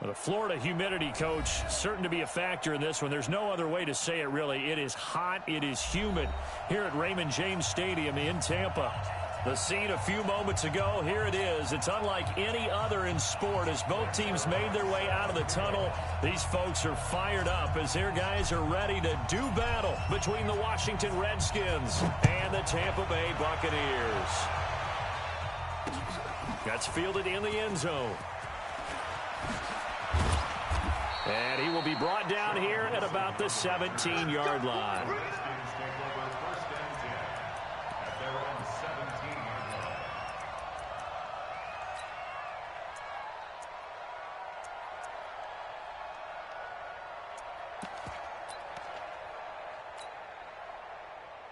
The Florida humidity, coach, certain to be a factor in this one. There's no other way to say it, really. It is hot. It is humid here at Raymond James Stadium in Tampa. The scene a few moments ago, here it is. It's unlike any other in sport. As both teams made their way out of the tunnel, these folks are fired up as their guys are ready to do battle between the Washington Redskins and the Tampa Bay Buccaneers. That's fielded in the end zone. And he will be brought down here at about the 17-yard line.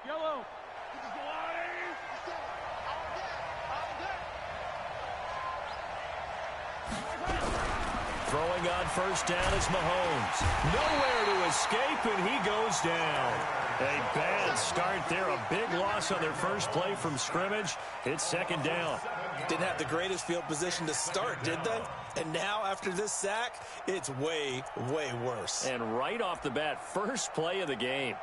Yellow. Throwing on first down is Mahomes. Nowhere to escape, and he goes down. A bad start there. A big loss on their first play from scrimmage. It's second down. Didn't have the greatest field position to start, did they? And now, after this sack, it's way, way worse. And right off the bat, first play of the game.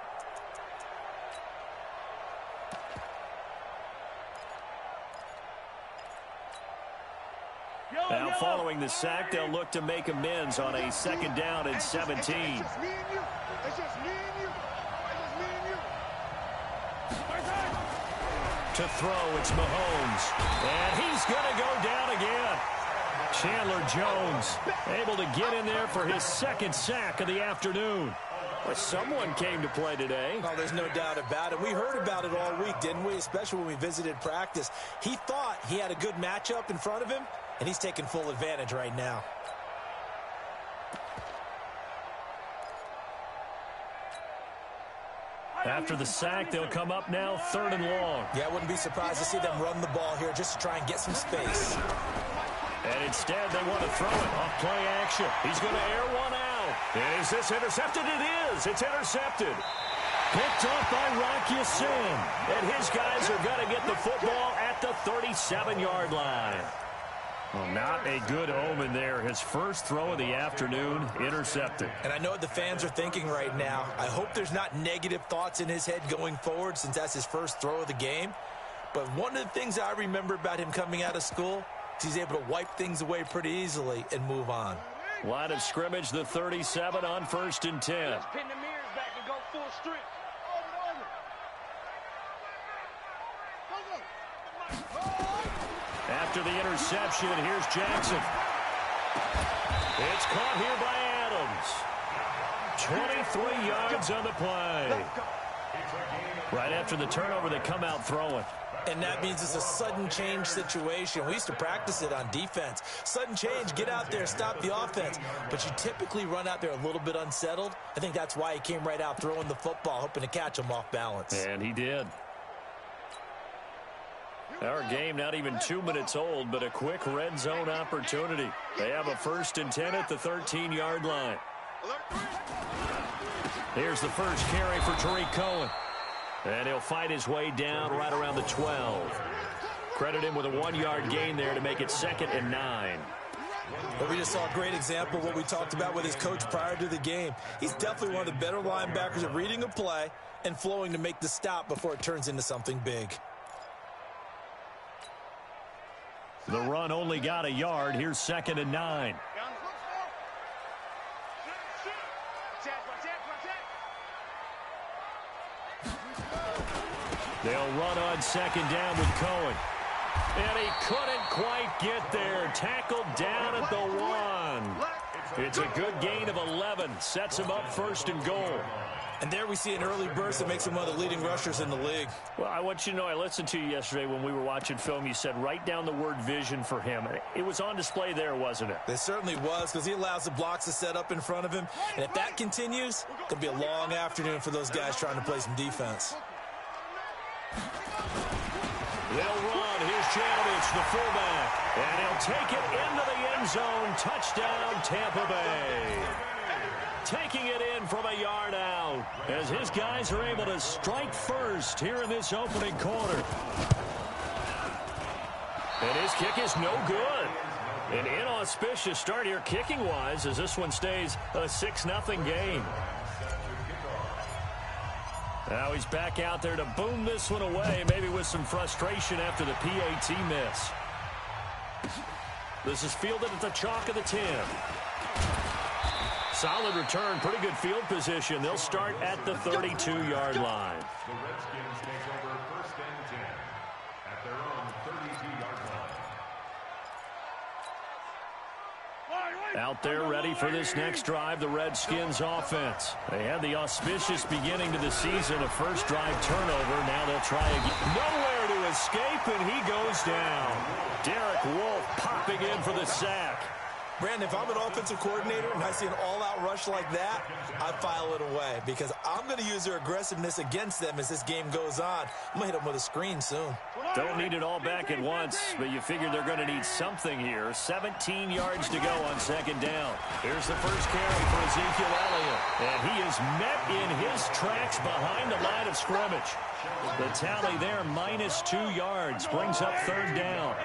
Now, following the sack, they'll look to make amends on a second down and 17. To throw, it's Mahomes. And he's going to go down again. Chandler Jones able to get in there for his second sack of the afternoon. Well, someone came to play today. Oh, there's no doubt about it. We heard about it all week, didn't we? Especially when we visited practice. He thought he had a good matchup in front of him, and he's taking full advantage right now. After the sack, they'll come up now third and long. Yeah, I wouldn't be surprised to see them run the ball here just to try and get some space. And instead, they want to throw it off play action. He's going to air one out. And is this intercepted? It is. It's intercepted. Picked off by Rock Ya-Sin. And his guys are going to get the football at the 37-yard line. Well, not a good omen there. His first throw of the afternoon, intercepted. And I know what the fans are thinking right now. I hope there's not negative thoughts in his head going forward since that's his first throw of the game. But one of the things I remember about him coming out of school is he's able to wipe things away pretty easily and move on. Line of scrimmage, the 37 on 1st and 10. Let's pin the mirrors back and go full strength. After the interception, here's Jackson. It's caught here by Adams. 23 yards on the play. Right after the turnover, they come out throwing. And that means it's a sudden change situation. We used to practice it on defense. Sudden change, get out there, stop the offense. But you typically run out there a little bit unsettled. I think that's why he came right out throwing the football, hoping to catch him off balance. And he did. Our game not even 2 minutes old, but a quick red zone opportunity. They have a 1st and 10 at the 13-yard line. Here's the first carry for Tariq Cohen. And he'll fight his way down right around the 12. Credit him with a 1-yard gain there to make it 2nd and 9. Well, we just saw a great example of what we talked about with his coach prior to the game. He's definitely one of the better linebackers at reading a play and flowing to make the stop before it turns into something big. The run only got a yard. Here's 2nd and 9. They'll run on 2nd down with Cohen. And he couldn't quite get there. Tackled down at the 1. It's a good gain of 11. Sets him up 1st and goal. And there we see an early burst that makes him one of the leading rushers in the league. Well, I want you to know, I listened to you yesterday when we were watching film. You said write down the word vision for him. It was on display there, wasn't it? It certainly was, because he allows the blocks to set up in front of him. And if that continues, it's going to be a long afternoon for those guys trying to play some defense. They'll run. Here's Janovich, the fullback. And he'll take it into the end zone. Touchdown, Tampa Bay. Taking it in from a yard out as his guys are able to strike first here in this opening quarter. And his kick is no good. An inauspicious start here kicking-wise as this one stays a 6-0 game. Now he's back out there to boom this one away, maybe with some frustration after the PAT miss. This is fielded at the chalk of the 10. Solid return, pretty good field position. They'll start at the 32-yard line. The Redskins take over 1st and 10 at their own 32-yard line. Out there ready for this next drive, the Redskins offense. They had the auspicious beginning to the season, a first drive turnover. Now they'll try again. Nowhere to escape, and he goes down. Derek Wolfe popping in for the sack. Brandon, if I'm an offensive coordinator and I see an all-out rush like that, I file it away because I'm going to use their aggressiveness against them as this game goes on. I'm going to hit them with a screen soon. Don't need it all back at once, but you figure they're going to need something here. 17 yards to go on 2nd down. Here's the first carry for Ezekiel Elliott, and he is met in his tracks behind the line of scrimmage. The tally there, -2 yards, brings up 3rd down.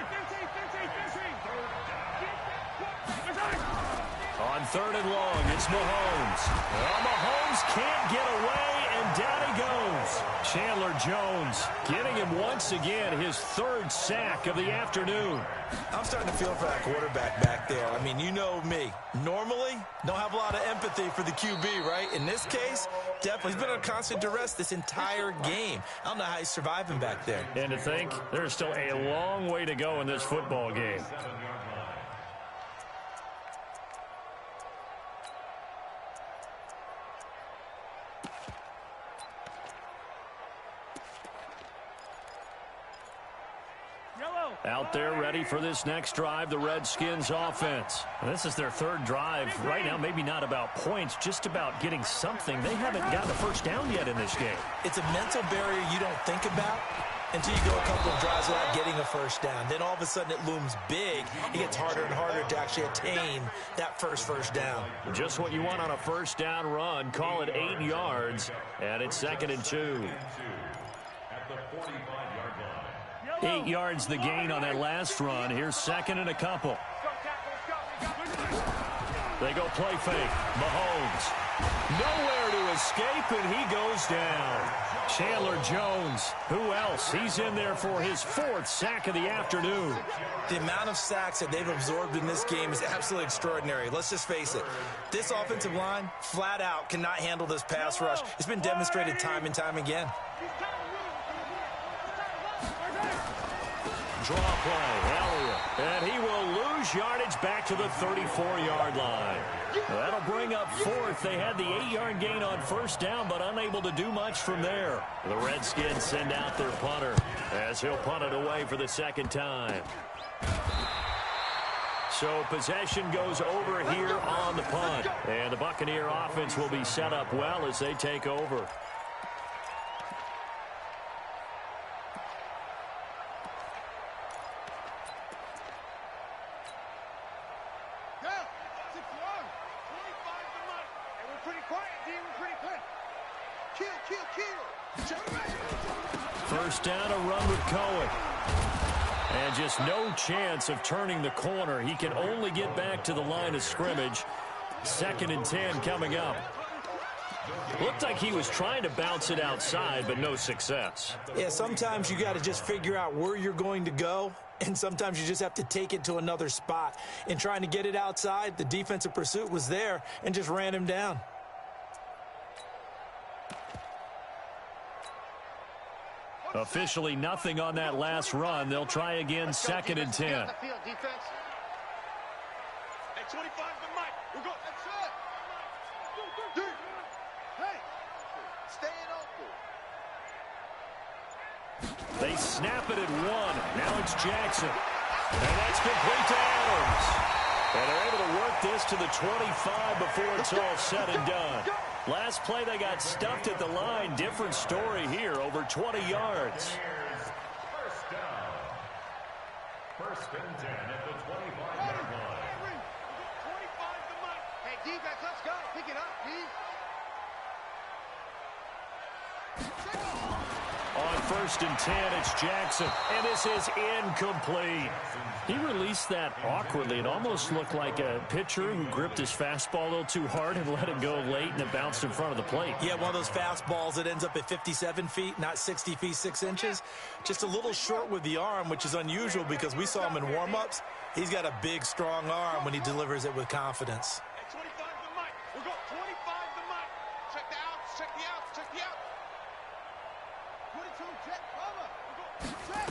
On 3rd and long, it's Mahomes. Well, Mahomes can't get away, and down he goes. Chandler Jones getting him once again, his 3rd sack of the afternoon. I'm starting to feel for that quarterback back there. I mean, you know me. Normally, don't have a lot of empathy for the QB, right? In this case, definitely. He's been under constant duress this entire game. I don't know how he's surviving back there. And to think, there's still a long way to go in this football game. Out there ready for this next drive, the Redskins offense. This is their 3rd drive. Right now, maybe not about points, just about getting something. They haven't gotten a first down yet in this game. It's a mental barrier you don't think about until you go a couple of drives without getting a first down. Then all of a sudden it looms big. It gets harder and harder to actually attain that first down. Just what you want on a first down run. Call it 8 yards, and it's 2nd and 2. At the 45-yard line. 8 yards the gain on that last run. Here's 2nd and a couple. They go play fake. Mahomes. Nowhere to escape, and he goes down. Chandler Jones. Who else? He's in there for his 4th sack of the afternoon. The amount of sacks that they've absorbed in this game is absolutely extraordinary. Let's just face it. This offensive line, flat out, cannot handle this pass rush. It's been demonstrated time and time again. Draw play, Elliott, and he will lose yardage back to the 34-yard line. That'll bring up 4th. They had the 8-yard gain on first down, but unable to do much from there. The Redskins send out their punter as he'll punt it away for the 2nd time. So possession goes over here on the punt, and the Buccaneer offense will be set up well as they take over. First down, a run with Cohen. And just no chance of turning the corner. He can only get back to the line of scrimmage. 2nd and 10 coming up. Looked like he was trying to bounce it outside, but no success. Yeah, sometimes you got to just figure out where you're going to go, and sometimes you just have to take it to another spot. In trying to get it outside, the defensive pursuit was there and just ran him down. Officially nothing on that last run. They'll try again, 2nd and 10. Hey, 25 to Mike. We're going. That's it. Hey, staying open. They snap it at 1. Now it's Jackson. And that's complete to Adams. And they're able to work this to the 25 before it's all said and done. Last play, they got stuffed at the line. Different story here, over 20 yards. First down. 1st and 10 at the 25-yard line. 25 to Mike. Hey, defense, let's go. Pick it up, D. On 1st and 10, it's Jackson, and this is incomplete. He released that awkwardly. It almost looked like a pitcher who gripped his fastball a little too hard and let it go late, and it bounced in front of the plate. Yeah, one of those fastballs that ends up at 57 feet, not 60 feet, 6 inches. Just a little short with the arm, which is unusual because we saw him in warm-ups. He's got a big, strong arm when he delivers it with confidence. Hey, 25 the mic. We'll go 25 the mic. Check the outs, check the outs, check the outs. 22, check, cover. We'll go, check.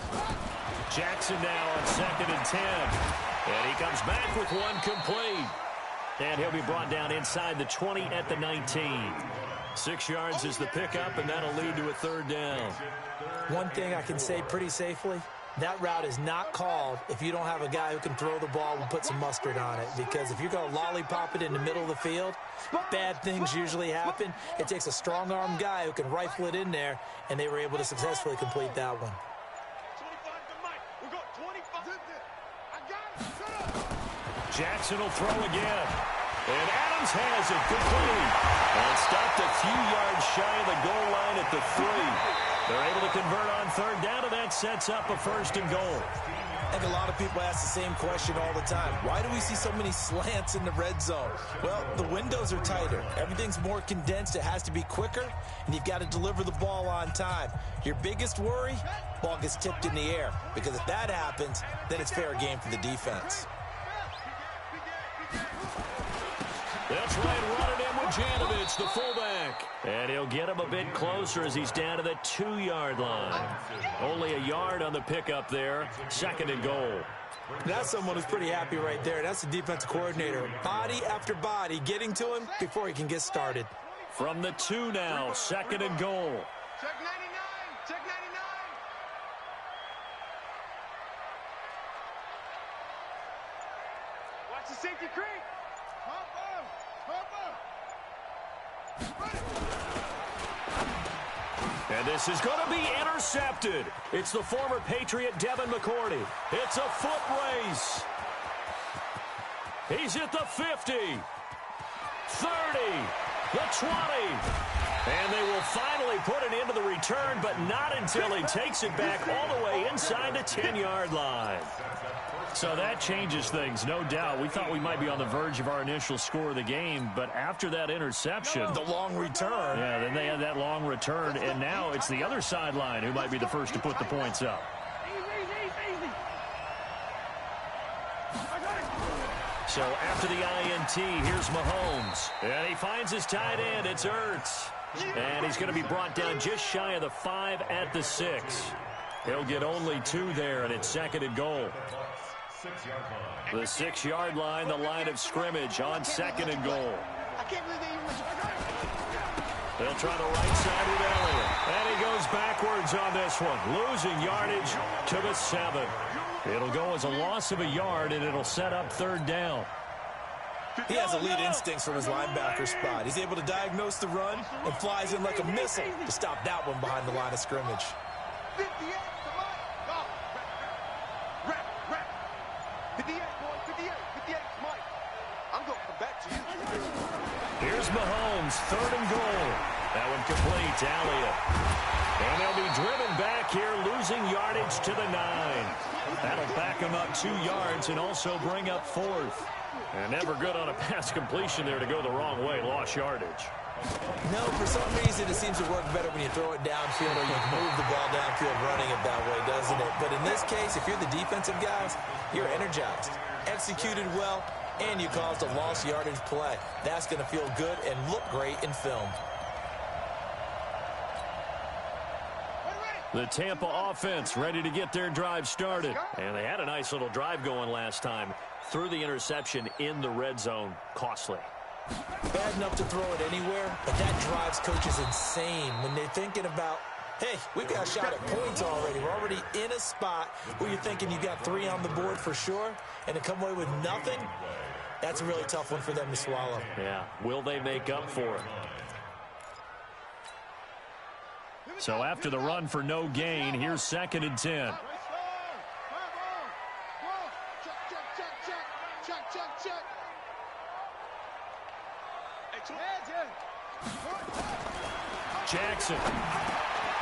Jackson now on 2nd and 10. And he comes back with one complete. And he'll be brought down inside the 20 at the 19. 6 yards is the pickup, and that'll lead to a 3rd down. One thing I can say pretty safely, that route is not called if you don't have a guy who can throw the ball and put some mustard on it. Because if you're going to lollipop it in the middle of the field, bad things usually happen. It takes a strong-arm guy who can rifle it in there, and they were able to successfully complete that one. 25 the mic. We'll go 25. I got it. Shut up. Jackson will throw again. And Adams has it complete. And stopped a few yards shy of the goal line at the 3. They're able to convert on 3rd down, and that sets up a 1st and goal. I think a lot of people ask the same question all the time. Why do we see so many slants in the red zone? Well, the windows are tighter. Everything's more condensed. It has to be quicker, and you've got to deliver the ball on time. Your biggest worry, ball gets tipped in the air, because if that happens, then it's fair game for the defense. That's right, running in with Janovich, the fullback. And he'll get him a bit closer as he's down to the 2-yard line. Only a yard on the pickup there. 2nd and goal. That's someone who's pretty happy right there. That's the defensive coordinator. Body after body getting to him before he can get started. From the 2 now, 2nd and goal. Check 99. Check 99. Watch the safety creep. And this is going to be intercepted. It's the former Patriot Devin McCourty. It's a foot race. He's at the 50, 30, the 20. And they will finally put an end to the return, but not until he takes it back all the way inside the 10-yard line. So that changes things, no doubt. We thought we might be on the verge of our initial score of the game, but after that interception, The long return. yeah, then they had that long return, and now it's the other sideline who might be the first to put the points up. Easy. So after the INT, here's Mahomes. And he finds his tight end. It's Ertz. And he's going to be brought down just shy of the 5 at the 6. He'll get only 2 there, and it's 2nd and goal. The 6-yard line, the line of scrimmage on 2nd and goal. I can't believe they even... They'll try the right side with Elliott. And he goes backwards on this one, losing yardage to the 7. It'll go as a loss of a yard, and it'll set up 3rd down. He has elite instincts from his linebacker spot. He's able to diagnose the run and flies in like a missile to stop that one behind the line of scrimmage. 58, come on. Go. Rep. 58, boy, 58, Mike. I'm going to come back to you. Here's Mahomes, 3rd and goal. That one complete to Elliott. And they'll be driven back here, losing yardage to the 9. That'll back him up 2 yards and also bring up 4th. And never good on a pass completion there to go the wrong way. Lost yardage. No, for some reason it seems to work better when you throw it downfield or you move the ball downfield running it that way, doesn't it? But in this case, if you're the defensive guys, you're energized, executed well, and you caused a lost yardage play. That's going to feel good and look great in film. The Tampa offense ready to get their drive started. And they had a nice little drive going last time. Threw the interception in the red zone. Costly. Bad enough to throw it anywhere, but that drives coaches insane when they're thinking about, hey, we've got a shot at points already. We're already in a spot where you're thinking you got 3 on the board for sure, and to come away with nothing, that's a really tough one for them to swallow. Yeah, will they make up for it? So after the run for no gain, here's 2nd and 10. Jackson.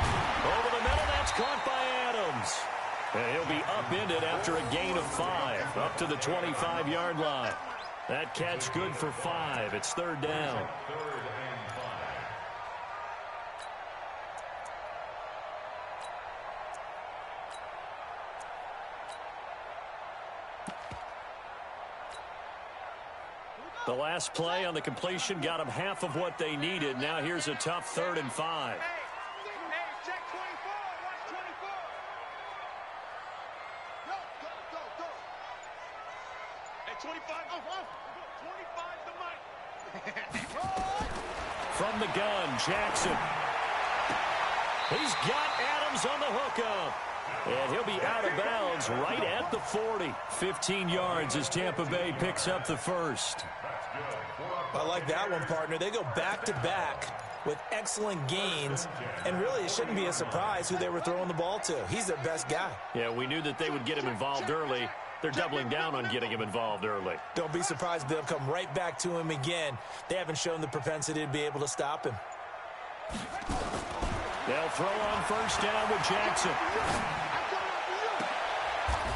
Over the middle, that's caught by Adams. And he'll be upended after a gain of 5, up to the 25-yard line. That catch good for 5. It's third down. The last play on the completion got them half of what they needed. Now here's a tough 3rd and 5. Hey, check 24. Watch 24. Go. Hey, 25. 25 the mic. From the gun, Jackson. He's got Adams on the hookup. And he'll be out of bounds right at the 40. 15 yards as Tampa Bay picks up the first. I like that one, partner. They go back-to-back with excellent gains, and really it shouldn't be a surprise who they were throwing the ball to. He's their best guy. Yeah, we knew that they would get him involved early. They're doubling down on getting him involved early. Don't be surprised if they'll come right back to him again. They haven't shown the propensity to be able to stop him. They'll throw on first down with Jackson.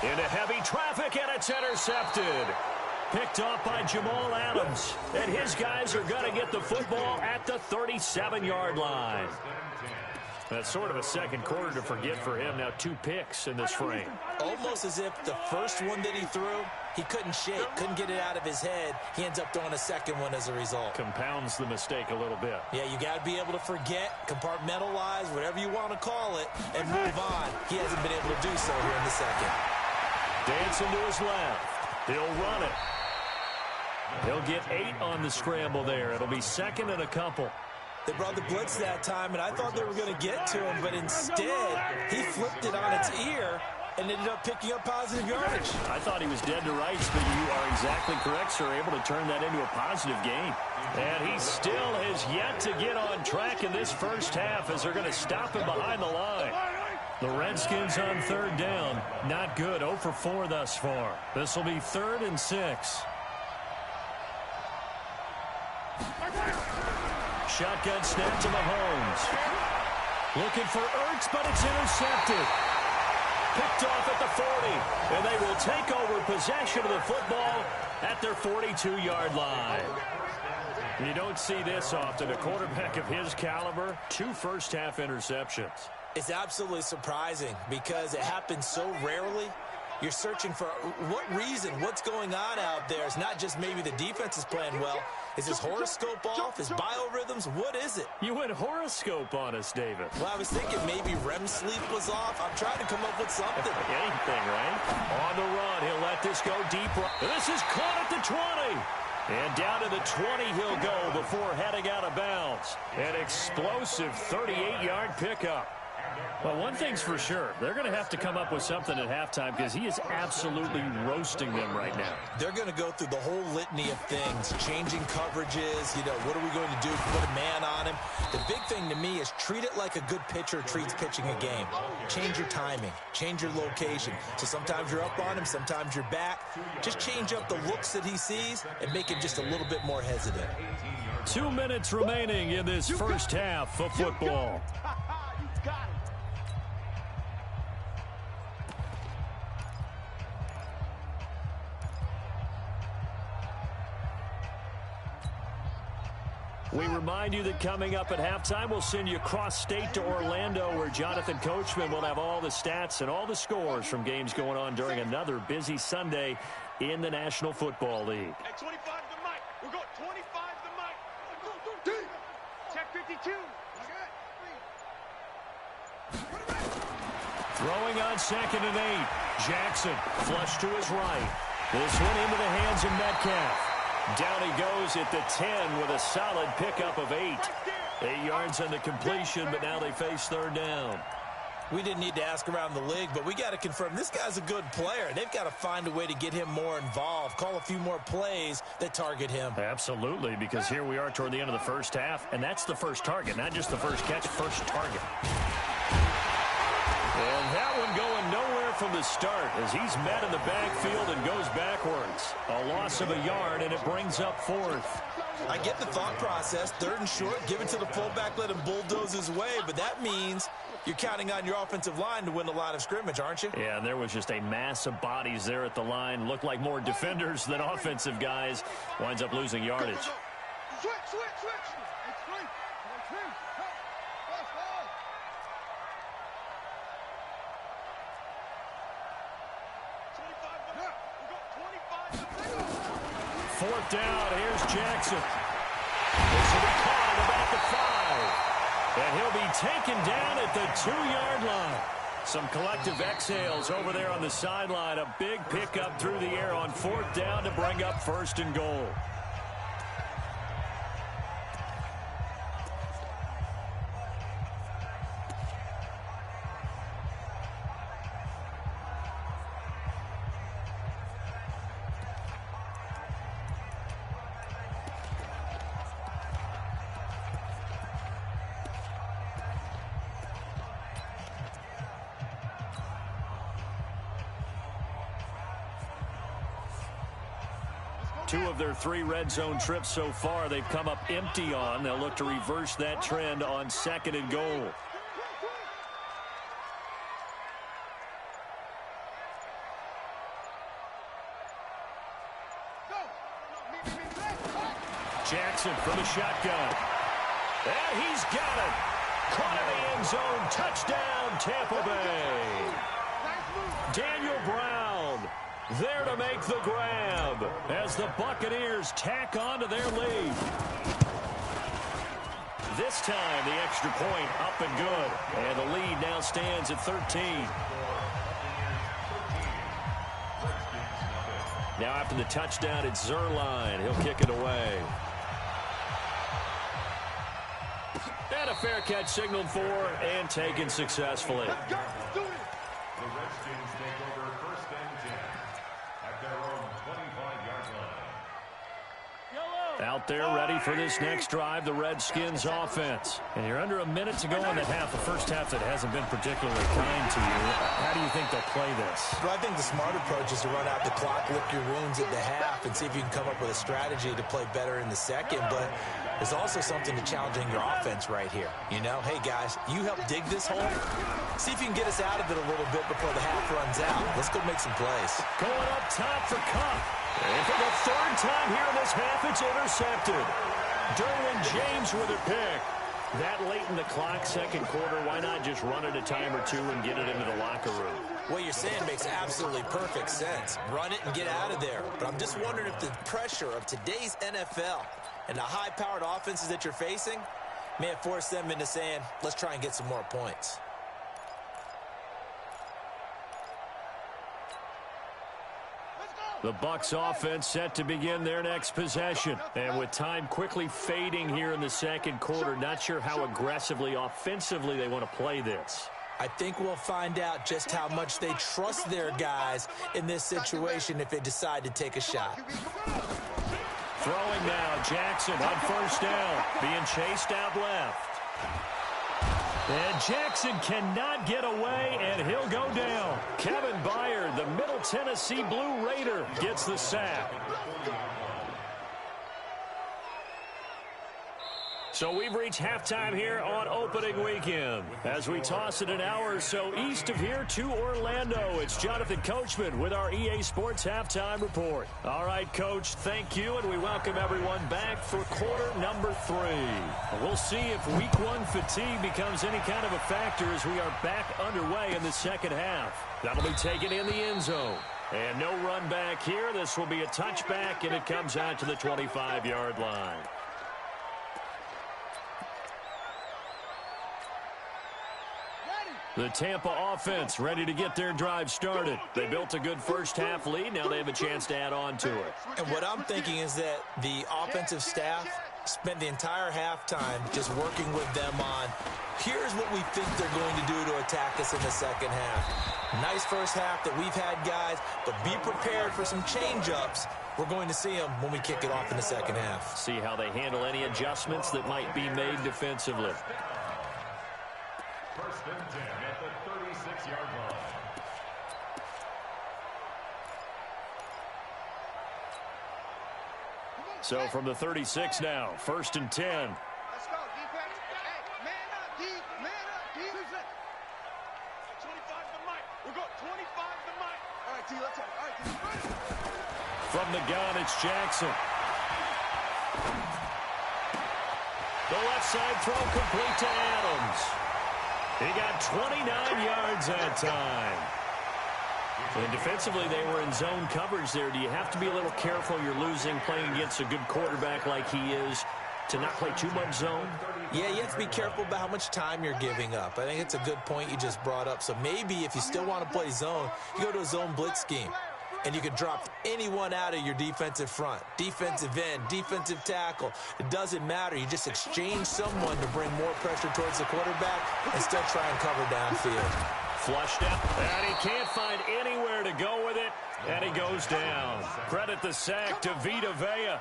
Into heavy traffic, and it's intercepted. Picked off by Jamal Adams. And his guys are going to get the football at the 37-yard line. That's sort of a second quarter to forget for him. Now 2 picks in this frame. Almost as if the first one that he threw, he couldn't shake, couldn't get it out of his head. He ends up throwing a second one as a result. Compounds the mistake a little bit. Yeah, you got to be able to forget, compartmentalize, whatever you want to call it, and move on. He hasn't been able to do so here in the second. Dancing to his left. He'll run it. He'll get 8 on the scramble there. It'll be second and a couple. They brought the blitz that time, and I thought they were going to get to him, but instead, he flipped it on its ear and ended up picking up positive yardage. I thought he was dead to rights, but you are exactly correct, sir. Able to turn that into a positive gain. And he still has yet to get on track in this first half as they're going to stop him behind the line. The Redskins on third down. Not good. 0 for 4 thus far. This will be 3rd and 6. Shotgun snap to Mahomes. Looking for Ertz, but it's intercepted. Picked off at the 40. And they will take over possession of the football at their 42-yard line. You don't see this often. A quarterback of his caliber, 2 first-half interceptions. It's absolutely surprising because it happens so rarely. You're searching for what reason, what's going on out there. It's not just maybe the defense is playing well. Is his horoscope off? His biorhythms? What is it? You went horoscope on us, David. Well, I was thinking maybe REM sleep was off. I'm trying to come up with something. Anything, right? On the run, he'll let this go deep. This is caught at the 20. And down to the 20 he'll go before heading out of bounds. An explosive 38-yard pickup. Well, one thing's for sure. They're going to have to come up with something at halftime because he is absolutely roasting them right now. They're going to go through the whole litany of things, changing coverages, what are we going to do? Put a man on him. The big thing to me is treat it like a good pitcher treats pitching a game. Change your timing. Change your location. So sometimes you're up on him, sometimes you're back. Just change up the looks that he sees and make him just a little bit more hesitant. 2 minutes remaining in this first half of football. We remind you that coming up at halftime, we'll send you cross-state to Orlando, where Jonathan Coachman will have all the stats and all the scores from games going on during another busy Sunday in the National Football League. At 25 the mic. We're going 25 the mic. Check 52. Throwing on 2nd and 8. Jackson flush to his right. This one into the hands of Metcalf. Down he goes at the 10 with a solid pickup of 8. 8 yards on the completion, but now they face third down. We didn't need to ask around the league, but we got to confirm this guy's a good player. They've got to find a way to get him more involved, call a few more plays that target him. Absolutely, because here we are toward the end of the first half, and that's the first target, not just the first catch, first target. And that one going nowhere for from the start as he's met in the backfield and goes backwards. A loss of a yard, and it brings up fourth. I get the thought process. 3rd and short, give it to the fullback, let him bulldoze his way, but that means you're counting on your offensive line to win the line of scrimmage, aren't you? Yeah, and there was just a mass of bodies there at the line. Looked like more defenders than offensive guys. Winds up losing yardage. Switch. It's free. Fourth down, here's Jackson. This will be caught at about the 5. And he'll be taken down at the 2-yard line. Some collective exhales over there on the sideline. A big pickup through the air on 4th down to bring up 1st and goal. Two of their 3 red zone trips so far, they've come up empty on. They'll look to reverse that trend on 2nd and goal. Jackson from the shotgun. And he's got it. Caught in the end zone. Touchdown, Tampa Bay. Daniel Brown there to make the grab as the Buccaneers tack on to their lead. This time, the extra point up and good. And the lead now stands at 13. Now after the touchdown, it's Zuerlein. He'll kick it away. And a fair catch signaled for and taken successfully. Out there ready for this next drive, the Redskins offense. And you're under a minute to go in the half, the first half that hasn't been particularly kind to you. How do you think they'll play this? Well, I think the smart approach is to run out the clock, lick your wounds at the half, and see if you can come up with a strategy to play better in the second. But there's also something to challenging your offense right here. You know, hey, guys, you help dig this hole. See if you can get us out of it a little bit before the half runs out. Let's go make some plays. Going up top for Kupp. And for the 3rd time here in this half, it's intercepted. Derwin James with a pick. That late in the clock, 2nd quarter, why not just run it a time or two and get it into the locker room? What you're saying makes absolutely perfect sense. Run it and get out of there. But I'm just wondering if the pressure of today's NFL and the high-powered offenses that you're facing may have forced them into saying, let's try and get some more points. The Bucs offense set to begin their next possession. And with time quickly fading here in the 2nd quarter, not sure how aggressively, offensively they want to play this. I think we'll find out just how much they trust their guys in this situation if they decide to take a shot. Throwing now, Jackson on 1st down, being chased out left. And Jackson cannot get away, and he'll go down. Kevin Byard, the Middle Tennessee Blue Raider, gets the sack. So we've reached halftime here on opening weekend. As we toss it an hour or so east of here to Orlando, it's Jonathan Coachman with our EA Sports Halftime Report. All right, Coach, thank you, and we welcome everyone back for quarter number 3. We'll see if week 1 fatigue becomes any kind of a factor as we are back underway in the 2nd half. That'll be taken in the end zone. And no run back here. This will be a touchback, and it comes out to the 25-yard line. The Tampa offense ready to get their drive started. They built a good first half lead. Now they have a chance to add on to it. And what I'm thinking is that the offensive staff spent the entire halftime just working with them on, here's what we think they're going to do to attack us in the 2nd half. Nice first half that we've had, guys, but be prepared for some change-ups. We're going to see them when we kick it off in the 2nd half. See how they handle any adjustments that might be made defensively. 1st and 10 at the 36-yard line. So from the 36 now, 1st and 10. Let's go, defense. Hey, man up, D. Man up, D. 25 the mic. We're going 25 the mic. All right, D, let's go. All right, D. From the gun, it's Jackson. The left side throw complete to Adams. He got 29 yards that time. And defensively, they were in zone coverage there. Do you have to be a little careful? You're losing playing against a good quarterback like he is to not play too much zone? Yeah, you have to be careful about how much time you're giving up. I think it's a good point you just brought up. So maybe if you still want to play zone, you go to a zone blitz scheme. And you can drop anyone out of your defensive front. Defensive end, defensive tackle. It doesn't matter. You just exchange someone to bring more pressure towards the quarterback and still try and cover downfield. Flushed out, and he can't find anywhere to go with it, and he goes down. Credit the sack to Vita Vea.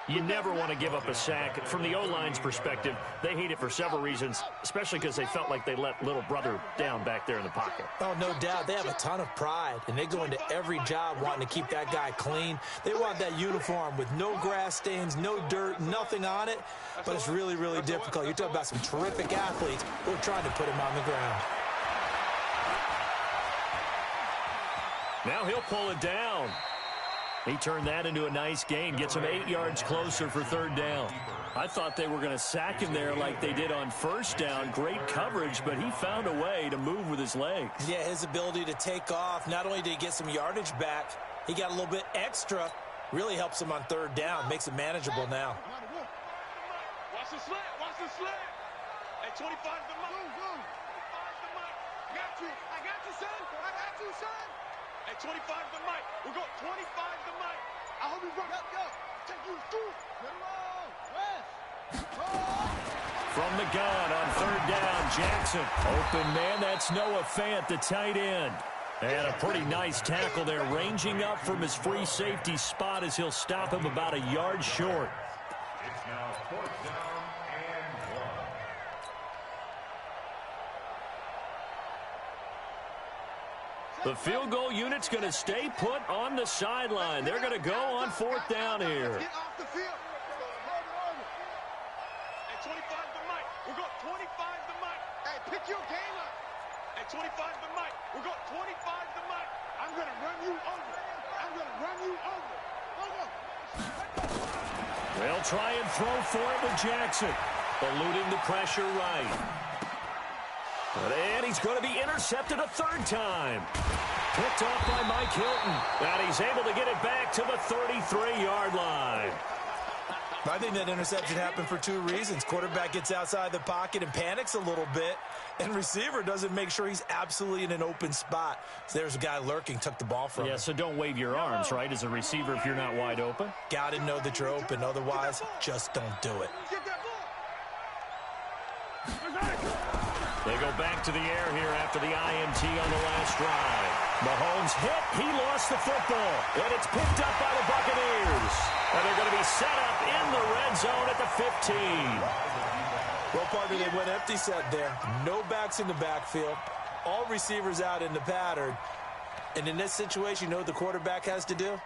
You never want to give up a sack. From the O-line's perspective, they hate it for several reasons, especially because they felt like they let little brother down back there in the pocket. Oh, no doubt. They have a ton of pride, and they go into every job wanting to keep that guy clean. They want that uniform with no grass stains, no dirt, nothing on it, but it's really, really difficult. You're talking about some terrific athletes who are trying to put him on the ground. Now he'll pull it down. He turned that into a nice gain, gets him 8 yards closer for 3rd down. I thought they were going to sack him there like they did on 1st down. Great coverage, but he found a way to move with his legs. Yeah, his ability to take off, not only did he get some yardage back, he got a little bit extra. Really helps him on 3rd down, makes it manageable now. Watch the slant, watch the slant. Hey, 25 the mic. 25 the mic. I got you, son. I got you, son. Hey, 25 the mic. We're going 25 the mic. I hope you run. Go. Take you through. Get along. From the gun on 3rd down, Jackson. Open man, that's Noah Fant, the tight end. And a pretty nice tackle there, ranging up from his free safety spot as he'll stop him about a yard short. It's now 4th down and 1. The field goal unit's going to stay put on the sideline. They're going to go on 4th down here. Get off the field. Hey, 25 the mic. We're going 25 the mic. Hey, pick your game up. Hey, 25 the mic. We're going 25 the mic. I'm going to run you over. I'm going to run you over. They'll try and throw for it with Jackson. Eluding the pressure right. And he's going to be intercepted a 3rd time. Picked off by Mike Hilton. And he's able to get it back to the 33-yard line. I think that interception happened for 2 reasons. Quarterback gets outside the pocket and panics a little bit, and receiver doesn't make sure he's absolutely in an open spot. So there's a guy lurking, took the ball from him. Yeah, so don't wave your arms, right, as a receiver if you're not wide open. Got to know that you're open. Otherwise, just don't do it. Get that ball. They go back to the air here after the INT on the last drive. Mahomes hit. He lost the football. And it's picked up by the Buccaneers. And they're going to be set up in the red zone at the 15. Well, partner, they went empty set there. No backs in the backfield. All receivers out in the pattern. And in this situation, you know what the quarterback has to do?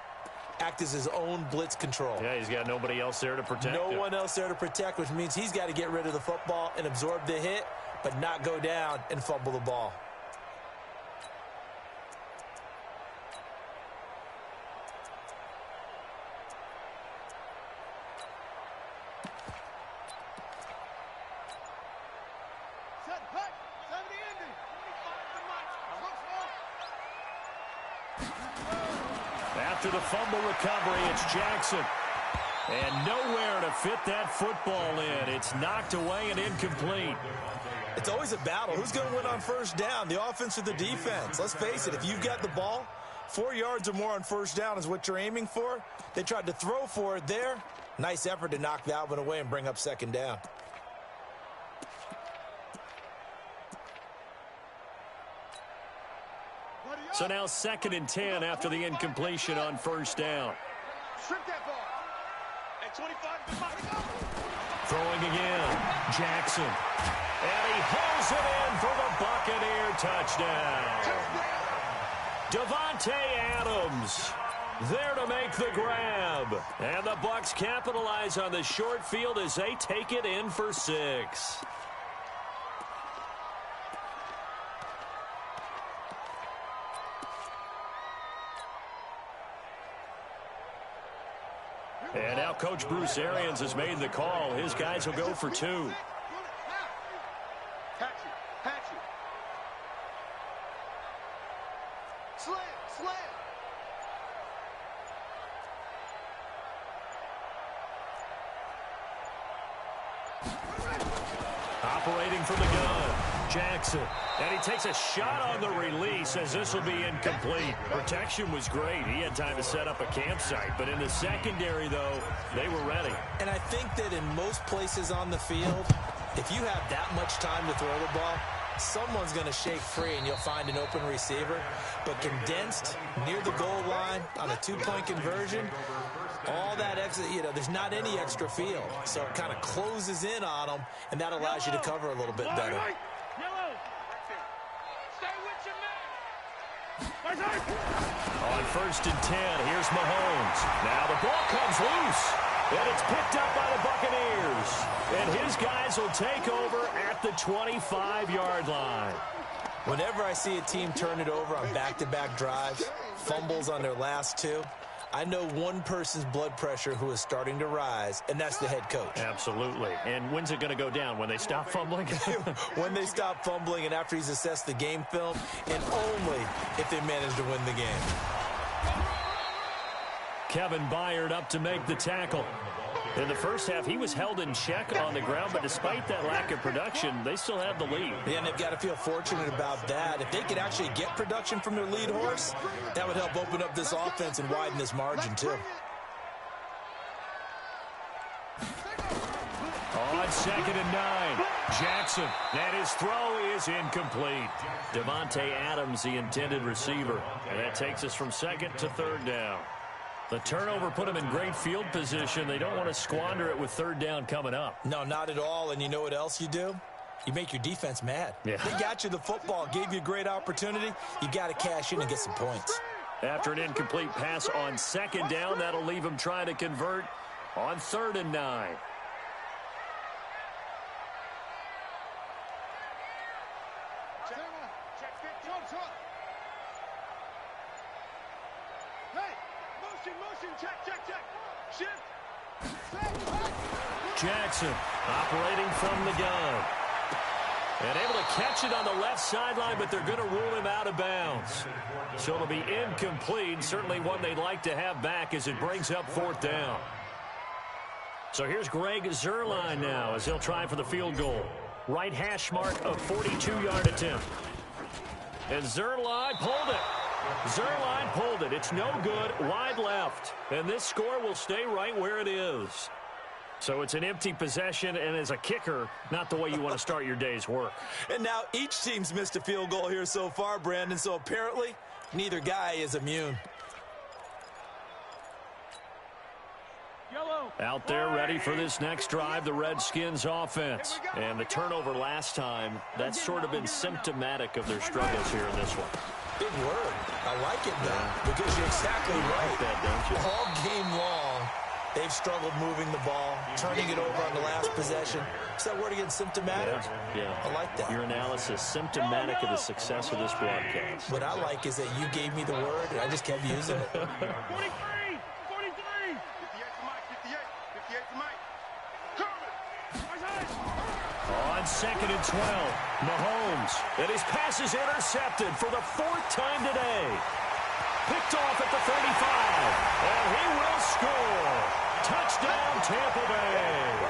Act as his own blitz control. Yeah, he's got nobody else there to protect No him. one else there to protect, which means he's got to get rid of the football and absorb the hit, but not go down and fumble the ball. Set, cut. 70 ending. 25 the mic. After the fumble recovery, it's Jackson. And nowhere to fit that football in. It's knocked away and incomplete. It's always a battle. Who's going to win on 1st down, the offense or the defense? Let's face it, if you've got the ball, 4 yards or more on 1st down is what you're aiming for. They tried to throw for it there. Nice effort to knock that one away and bring up 2nd down. So now 2nd and 10 after the incompletion on 1st down. Strip that ball. At 25 the mic. Throwing again, Jackson. And he hauls it in for the Buccaneer touchdown. Davante Adams there to make the grab. And the Bucs capitalize on the short field as they take it in for 6. And now Coach Bruce Arians has made the call. His guys will go for 2. Operating from the gun, Jackson. And he takes a shot on the release as this will be incomplete. Protection was great. He had time to set up a campsite. But in the secondary, though, they were ready. And I think that in most places on the field, if you have that much time to throw the ball, someone's going to shake free and you'll find an open receiver. But condensed near the goal line on a 2-point conversion, all that extra, there's not any extra field. So it kind of closes in on them, and that allows you to cover a little bit better. On 1st and 10, here's Mahomes. Now the ball comes loose, and it's picked up by the Buccaneers. And his guys will take over at the 25-yard line. Whenever I see a team turn it over on back-to-back drives, fumbles on their last 2, I know one person's blood pressure who is starting to rise, and that's the head coach. Absolutely. And when's it going to go down? When they stop fumbling? When they stop fumbling and after he's assessed the game film, and only if they manage to win the game. Kevin Byard up to make the tackle. In the first half, he was held in check on the ground, but despite that lack of production, they still have the lead. Yeah, and they've got to feel fortunate about that. If they could actually get production from their lead horse, that would help open up this offense and widen this margin, too. On 2nd and 9, Jackson, and his throw is incomplete. Devontae Adams, the intended receiver, and that takes us from 2nd to 3rd down. The turnover put them in great field position. They don't want to squander it with 3rd down coming up. No, not at all. And you know what else you do? You make your defense mad. Yeah. They got you the football, gave you a great opportunity. You got to cash in and get some points. After an incomplete pass on 2nd down, that'll leave them trying to convert on 3rd and 9. Jackson operating from the gun. And able to catch it on the left sideline, but they're going to rule him out of bounds. So it'll be incomplete. Certainly one they'd like to have back as it brings up 4th down. So here's Greg Zuerlein now as he'll try for the field goal. Right hash mark of 42-yard attempt. And Zuerlein pulled it. Zuerlein pulled it. It's no good. Wide left. And this score will stay right where it is. So it's an empty possession, and as a kicker, not the way you want to start your day's work. And now each team's missed a field goal here so far, Brandon, so apparently neither guy is immune. Out there ready for this next drive, the Redskins offense. And the turnover last time, that's sort of been symptomatic of their struggles here in this one. Big word. I like it, though, because you're exactly right. Like that, don't you? All game long, they've struggled moving the ball, turning it over on the last possession. Is that word again, symptomatic? Yeah. I like that. Your analysis, symptomatic of the success of this broadcast. What I like is that you gave me the word, and I just kept using it. 43! 58 to Mike, 58 to Mike. On 2nd and 12, Mahomes. And his pass is intercepted for the 4th time today. Picked off at the 35. And he will score. Touchdown, Tampa Bay.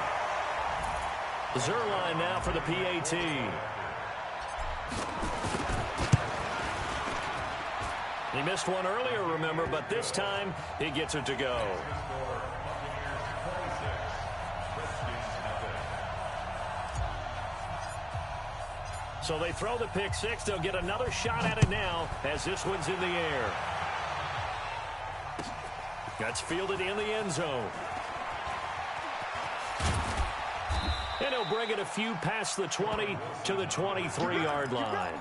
Zuerlein now for the PAT. He missed one earlier, remember, but this time he gets it to go. So they throw the pick six. They'll get another shot at it now as this one's in the air. That's fielded in the end zone. And he'll bring it a few past the 20 to the 23-yard line.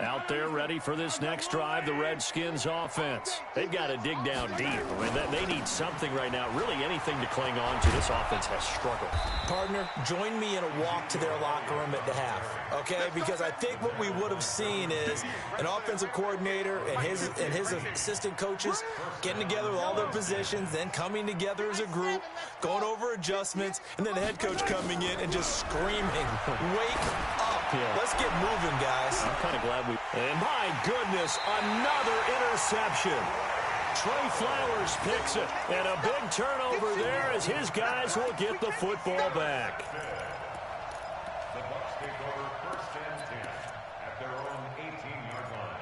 Out there ready for this next drive, the Redskins offense. They've got to dig down deep. I mean, they need something right now, really anything to cling on to. This offense has struggled. Partner, join me in a walk to their locker room at the half, okay? Because I think what we would have seen is an offensive coordinator and his assistant coaches getting together with all their positions, then coming together as a group, going over adjustments, and then the head coach coming in and just screaming, wake up. Yeah. Let's get moving, guys. I'm kind of glad we... And my goodness, another interception. Trey Flowers picks it. And a big turnover there as his guys will get the football back. The Bucs take over 1st and 10 at their own 18-yard line.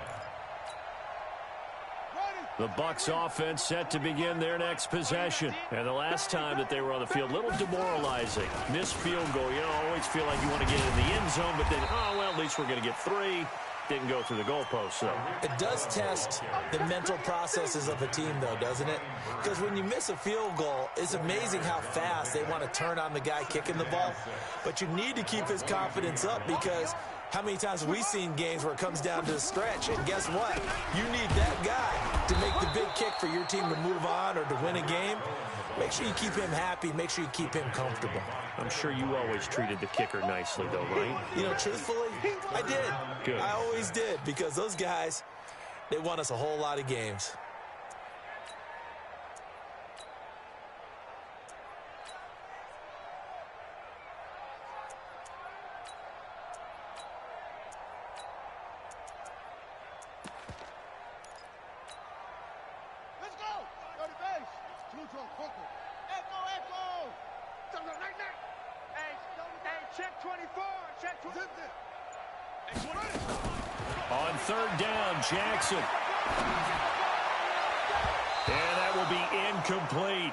The Bucs offense set to begin their next possession. And the last time that they were on the field, a little demoralizing. Missed field goal. You know, always feel like you want to get in the end zone, but then, oh, well, at least we're going to get 3. Didn't go through the goalpost, though. It does test the mental processes of a team, though, doesn't it? Because when you miss a field goal, it's amazing how fast they want to turn on the guy kicking the ball. But you need to keep his confidence up because how many times have we seen games where it comes down to the stretch? And guess what? You need that guy to make the big kick for your team to move on or to win a game. Make sure you keep him happy. Make sure you keep him comfortable. I'm sure you always treated the kicker nicely, though, right? You know, truthfully, I did. Good. I always did because those guys, they won us a whole lot of games. On 3rd down, Jackson. And that will be incomplete.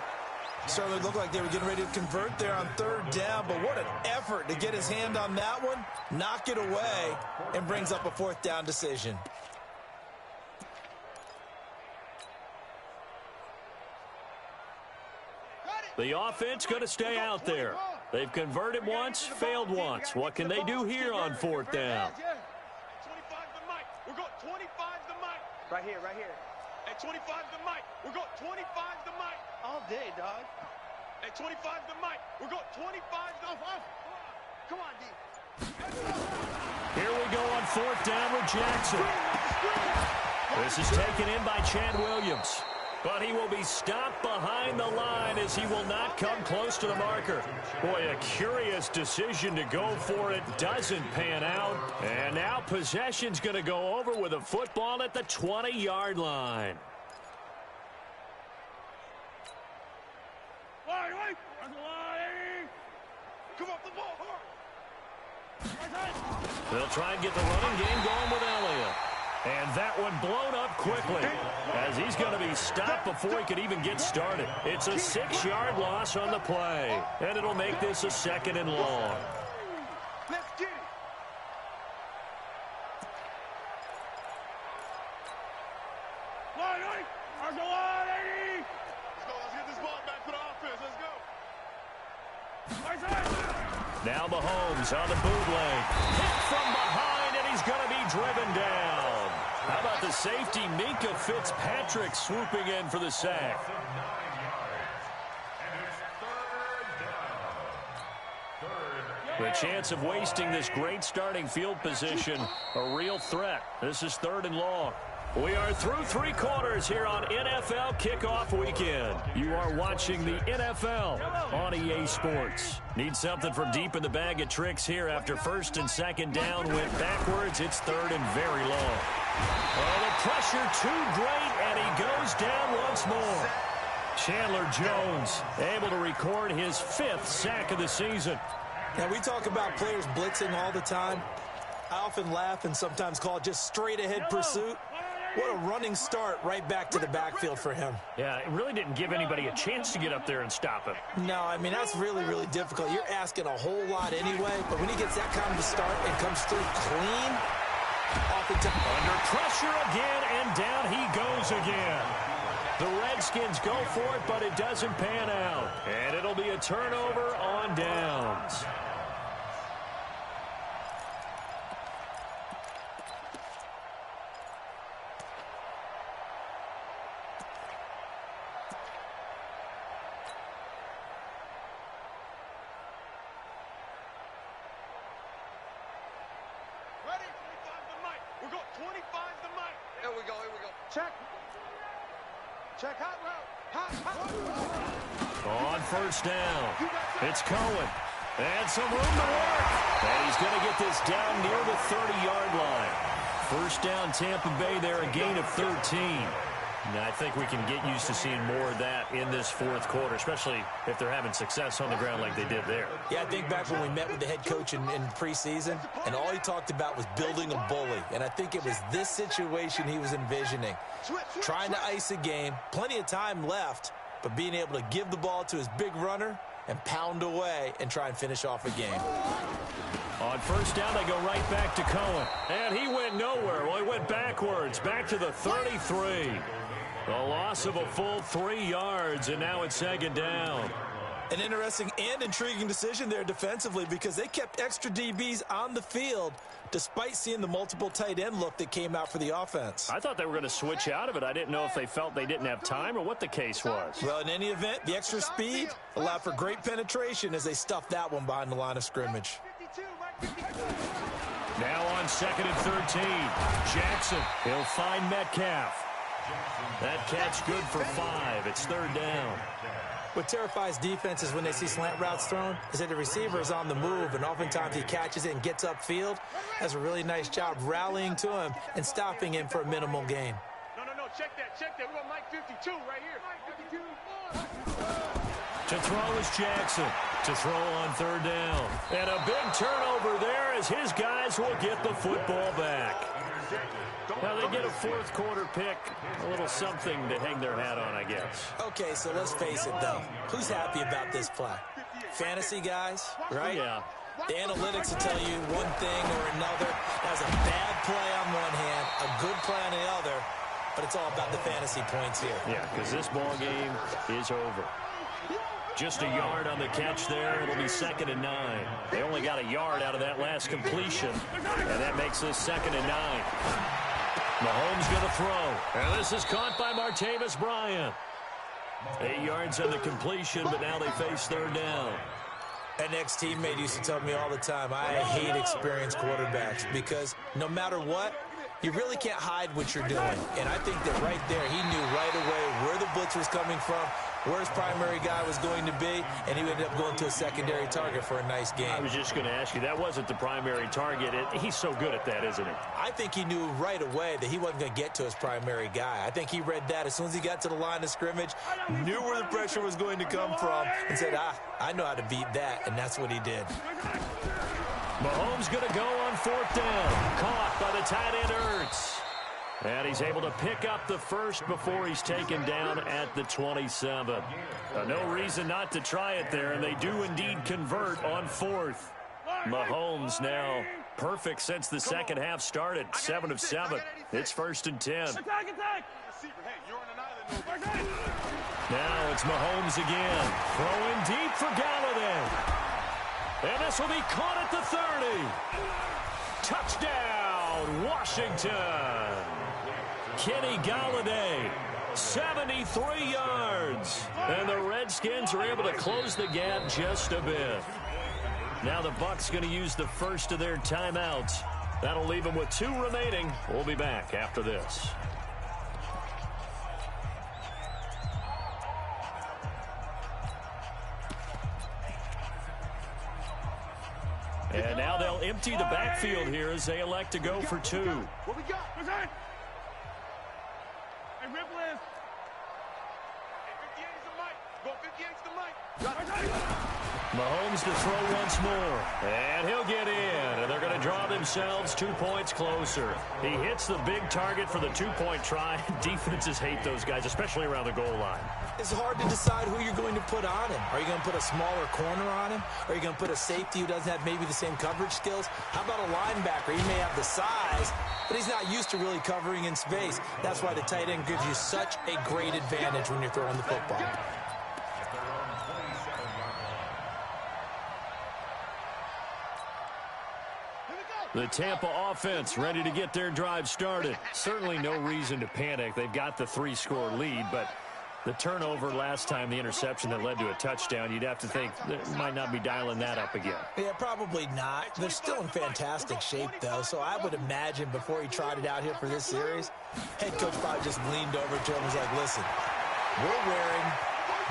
Certainly looked like they were getting ready to convert there on 3rd down, but what an effort to get his hand on that one, knock it away, and brings up a 4th down decision. The offense going to stay out there. They've converted once, failed once. What can they do here on 4th down? 25 to Mike. We're going 25 to Mike. Right here, right here. At 25 to Mike. We're going 25 to Mike. All day, dog. At 25 to Mike. We're going 25 to Mike. Come on, D. Here we go on 4th down with Jackson. This is taken in by Chad Williams. But he will be stopped behind the line as he will not come close to the marker. Boy, a curious decision to go for it. Doesn't pan out. And now possession's going to go over with a football at the 20-yard line. Come off the ball. They'll try and get the running game going with Elliott. And that one blown up quickly as he's going to be stopped before he could even get started. It's a 6-yard loss on the play, and it'll make this a 2nd and long. Let's get it. Let's get this ball back for the offense. Let's go. Now Mahomes on the bootleg. Hit from behind, and he's going to be driven down. How about the safety, Minkah Fitzpatrick, swooping in for the sack. The chance of wasting this great starting field position, a real threat. This is 3rd and long. We are through 3 quarters here on NFL Kickoff Weekend. You are watching the NFL on EA Sports. Need something from deep in the bag of tricks here after 1st and 2nd down went backwards. It's 3rd and very long. Oh, the pressure too great, and he goes down once more. Chandler Jones able to record his 5th sack of the season. Now, we talk about players blitzing all the time. I often laugh and sometimes call it just straight-ahead pursuit. What a running start right back to the backfield for him. Yeah, it really didn't give anybody a chance to get up there and stop him. No, I mean, that's really, really difficult. You're asking a whole lot anyway, but when he gets that kind of a start and comes through clean, off the top. Under pressure again, and down he goes again. The Redskins go for it, but it doesn't pan out. And it'll be a turnover on downs. Here we go. Check. Check hot route. On first down, it's Cohen. And some room to work. And he's going to get this down near the 30-yard line. First down, Tampa Bay there, a gain of 13. And I think we can get used to seeing more of that in this fourth quarter, especially if they're having success on the ground like they did there. Yeah, I think back when we met with the head coach in preseason, and all he talked about was building a bully. And I think it was this situation he was envisioning. Trying to ice a game, plenty of time left, but being able to give the ball to his big runner and pound away and try and finish off a game. On first down, they go right back to Cohen. And he went nowhere. Well, he went backwards, back to the 33. A loss of a full 3 yards, and now it's second down. An interesting and intriguing decision there defensively because they kept extra DBs on the field despite seeing the multiple tight end look that came out for the offense. I thought they were going to switch out of it. I didn't know if they felt they didn't have time or what the case was. Well, in any event, the extra speed allowed for great penetration as they stuffed that one behind the line of scrimmage. Now on second and 13, Jackson. He'll find Metcalf. That catch good for 5. It's third down. What terrifies defenses when they see slant routes thrown is that the receiver is on the move, and oftentimes he catches it and gets upfield. Does a really nice job rallying to him and stopping him for a minimal gain. No. Check that. We got Mike 52 right here. To throw is Jackson. To throw on third down. And a big turnover there as his guys will get the football back. Now they get a fourth quarter pick, a little something to hang their hat on, I guess. Okay, so let's face it, though. Who's happy about this play? Fantasy guys, right? Yeah. The analytics will tell you one thing or another. That's a bad play on one hand, a good play on the other, but it's all about the fantasy points here. Yeah, because this ball game is over. Just a yard on the catch there. It'll be second and 9. They only got a yard out of that last completion, and that makes this second and 9. Mahomes going to throw. And this is caught by Martavis Bryant. 8 yards on the completion, but now they face third down. An ex-teammate used to tell me all the time, I hate experienced quarterbacks because no matter what, you really can't hide what you're doing. And I think that right there, he knew right away where the blitz was coming from, where his primary guy was going to be, and he ended up going to a secondary target for a nice game. I was just going to ask you, that wasn't the primary target. He's so good at that, isn't he? I think he knew right away that he wasn't going to get to his primary guy. I think he read that as soon as he got to the line of scrimmage, knew where the pressure was going to come from, and said, I know how to beat that, and that's what he did. Mahomes going to go on fourth down. Caught by the tight end Ertz. And he's able to pick up the first before he's taken down at the 27. No reason not to try it there, and they do indeed convert on fourth. Mahomes now perfect since the second half started. 7 of 7. It's first and 10. Now it's Mahomes again. Throwing deep for Galladay. And this will be caught at the 30. Touchdown, Washington. Kenny Galladay, 73 yards. And the Redskins are able to close the gap just a bit. Now the Bucs going to use the first of their timeouts. That'll leave them with 2 remaining. We'll be back after this. And now they'll empty the backfield here as they elect to go for 2. What we got? Hey, Ripley. 58 is the mic. Go 58 is the mic. Mahomes to throw once more. And he'll get in. And they're going to draw themselves 2 points closer. He hits the big target for the 2-point try. Defenses hate those guys, especially around the goal line. It's hard to decide who you're going to put on him. Are you going to put a smaller corner on him? Are you going to put a safety who doesn't have maybe the same coverage skills? How about a linebacker? He may have the size, but he's not used to really covering in space. That's why the tight end gives you such a great advantage when you're throwing the football. The Tampa offense ready to get their drive started. Certainly no reason to panic. They've got the 3-score lead, but The turnover last time, the interception that led to a touchdown, you'd have to think they might not be dialing that up again. Yeah, probably not. They're still in fantastic shape, though, so I would imagine before he trotted out here for this series, head coach probably just leaned over to him and was like, listen, we're wearing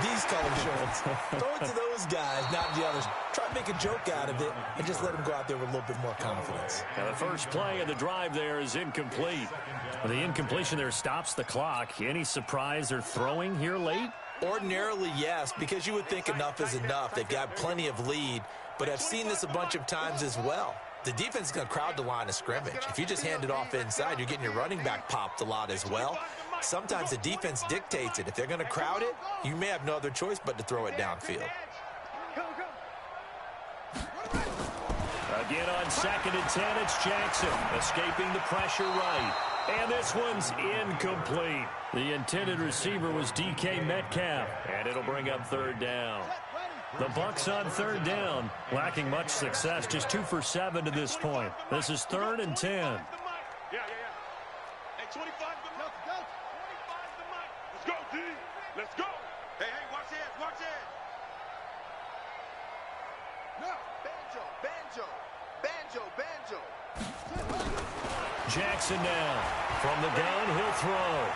these color shirts. Throw it to those guys, not the others. Try to make a joke out of it and just let them go out there with a little bit more confidence. Now the first play of the drive there is incomplete. Well, the incompletion there stops the clock. Any surprise they're throwing here late? Ordinarily, yes, because you would think enough is enough. They've got plenty of lead, but I've seen this a bunch of times as well. The defense is going to crowd the line of scrimmage. If you just hand it off inside, you're getting your running back popped a lot as well. Sometimes the defense dictates it. If they're going to crowd it, you may have no other choice but to throw it downfield. Again on 2nd and 10, it's Jackson escaping the pressure right. And this one's incomplete. The intended receiver was DK Metcalf, and it'll bring up 3rd down. The Bucs on 3rd down, lacking much success, just 2 for 7 to this point. This is 3rd and 10. Yeah. Hey, 25 the mic. 25 the mic. Let's go, D. Let's go. Hey, watch this, watch this. No, banjo. Jackson now. From the gun, he'll throw.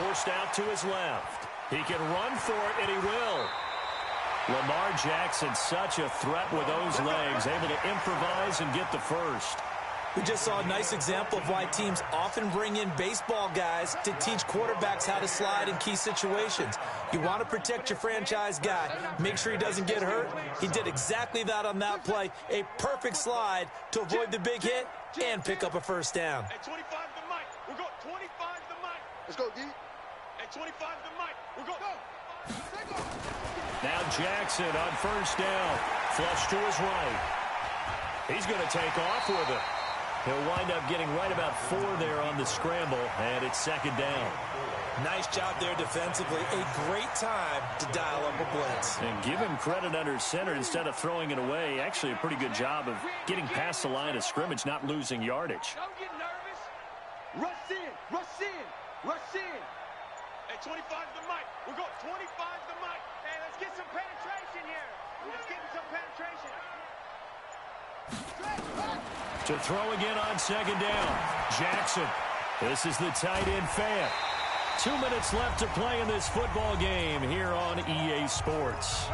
Forced out to his left. He can run for it, and he will. Lamar Jackson, such a threat with those legs, able to improvise and get the first. We just saw a nice example of why teams often bring in baseball guys to teach quarterbacks how to slide in key situations. You want to protect your franchise guy. Make sure he doesn't get hurt. He did exactly that on that play. A perfect slide to avoid the big hit and pick up a first down. Hey, 25 the mic. We'll go 25 the mic. Let's go, D. Hey, 25 the mic. We'll go. Now Jackson on 1st down. Flush to his right. He's going to take off with it. He'll wind up getting right about 4 there on the scramble, and it's 2nd down. Nice job there defensively. A great time to dial up a blitz. And give him credit under center instead of throwing it away. Actually a pretty good job of getting past the line of scrimmage, not losing yardage. Don't get nervous. Rush in. Hey, 25 the mic. We'll go 25 the mic. Hey, let's get some penetration here. Let's get some penetration. To throw again on 2nd down. Jackson. This is the tight end Fant. 2 minutes left to play in this football game here on EA Sports.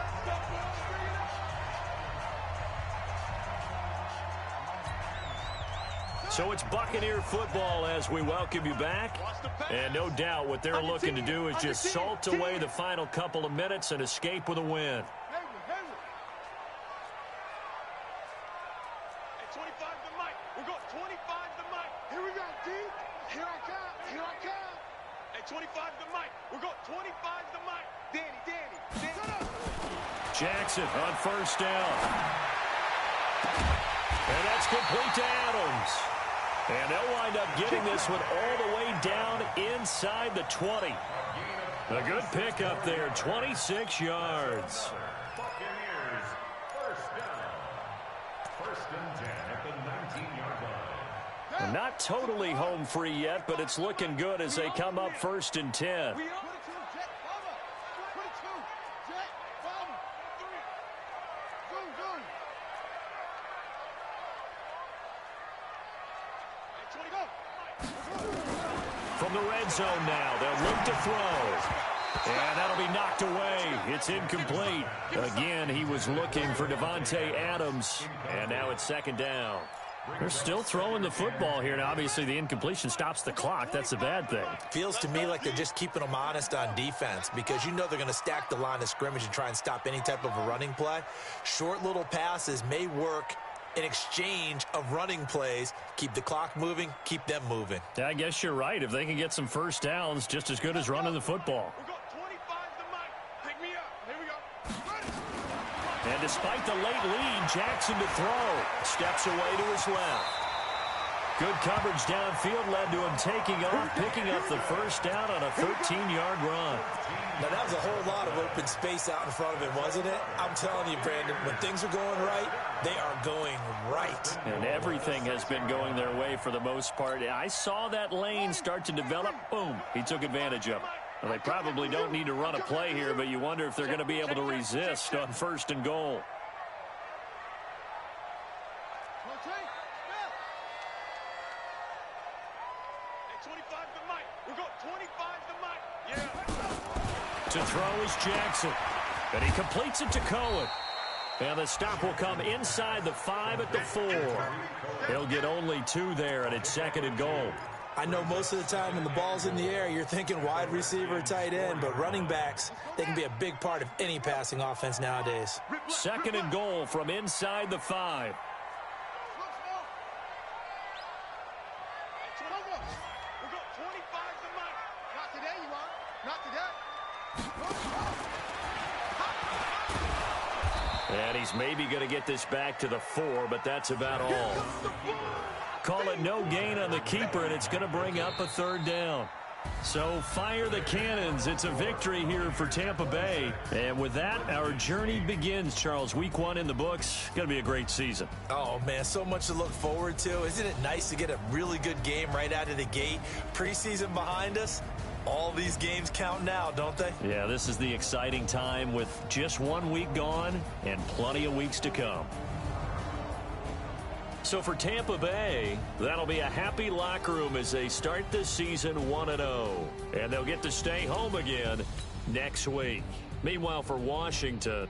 So it's Buccaneer football as we welcome you back. And no doubt what they're looking to do is just salt away the final couple of minutes and escape with a win. Hey, 25 the mic. We'll go 25 the mic. Here we go, D. Here I come. Hey, 25 the mic. We'll go 25 the mic. Danny. Jackson on 1st down. And that's complete to Adams. And they'll wind up getting this one all the way down inside the 20. A good pickup there, 26 yards. Buccaneers, 1st down. 1st and 10 at the 19-yard line. Not totally home free yet, but it's looking good as they come up 1st and 10. From the red zone now, they'll look to throw. And that'll be knocked away. It's incomplete. Again, he was looking for Davante Adams. And now it's 2nd down. They're still throwing the football here. Now, obviously, the incompletion stops the clock. That's a bad thing. Feels to me like they're just keeping them honest on defense because you know they're going to stack the line of scrimmage and try and stop any type of a running play. Short little passes may work in exchange of running plays. Keep the clock moving, keep them moving. I guess you're right. If they can get some first downs, just as good as running the football. We'll go 25 the mic. Pick me up. Here we go. And despite the late lead, Jackson to throw. Steps away to his left. Good coverage downfield led to him taking off, picking up the first down on a 13-yard run. Now, that was a whole lot of open space out in front of him, wasn't it? I'm telling you, Brandon, when things are going right, they are going right. And everything has been going their way for the most part. I saw that lane start to develop. Boom. He took advantage of it. Well, they probably don't need to run a play here, but you wonder if they're going to be able to resist on 1st and goal. To throw is Jackson, and he completes it to Cohen. And the stop will come inside the 5 at the 4. He'll get only 2 there, and it's 2nd and goal. I know most of the time when the ball's in the air, you're thinking wide receiver, tight end, but running backs, they can be a big part of any passing offense nowadays. 2nd and goal from inside the 5. And he's maybe going to get this back to the 4, but that's about all. Call it no gain on the keeper, and it's going to bring up a 3rd down. So fire the cannons. It's a victory here for Tampa Bay. And with that, our journey begins, Charles. Week 1 in the books. Going to be a great season. Oh, man, so much to look forward to. Isn't it nice to get a really good game right out of the gate? Preseason behind us. All these games count now, don't they? Yeah, this is the exciting time with just 1 week gone and plenty of weeks to come. So for Tampa Bay, that'll be a happy locker room as they start this season 1-0. And they'll get to stay home again next week. Meanwhile, for Washington,